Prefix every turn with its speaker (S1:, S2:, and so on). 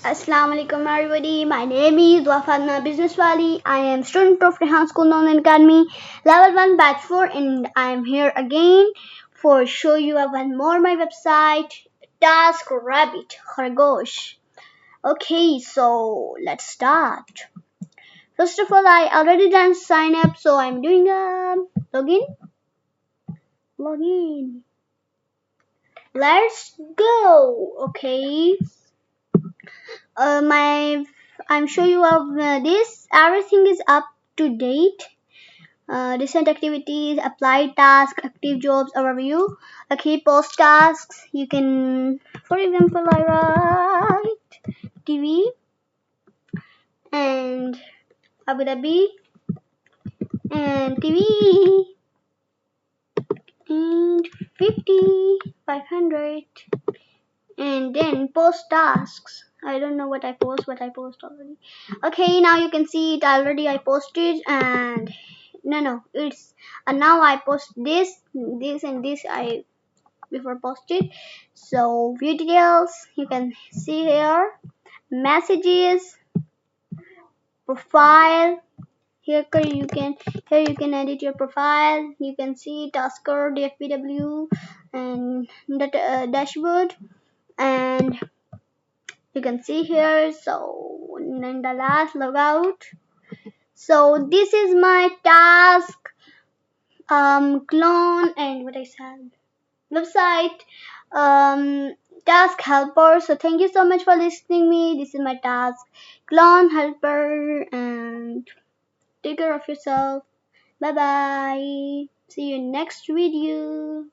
S1: Assalamu alaikum everybody. My name is Wafadna Business Wali. I am student of Rehan School Online Academy, level 1 batch 4, and I am here again for show you one more my website, TaskRabbit Khargosh. Okay, so let's start. First of all, I already done sign up, so I'm doing a login. Let's go. Okay. I'm sure you have this. Everything is up to date. Recent activities, applied tasks, active jobs overview. Okay, post tasks. You can, for example, I write TV and Abu Dhabi and TV and 50, 500, and then post tasks. I don't know what I post, but I post already. Okay, now you can see it already. I posted, and no, it's now I post this and this I before posted. So view details you can see here, messages, profile. Here you can edit your profile. You can see tasker, DFPW, and the dashboard, and you can see here. So in the last logout. So this is my task clone and what I said website task helper. So thank you so much for listening me. This is my task clone helper, and take care of yourself. Bye bye. See you next video.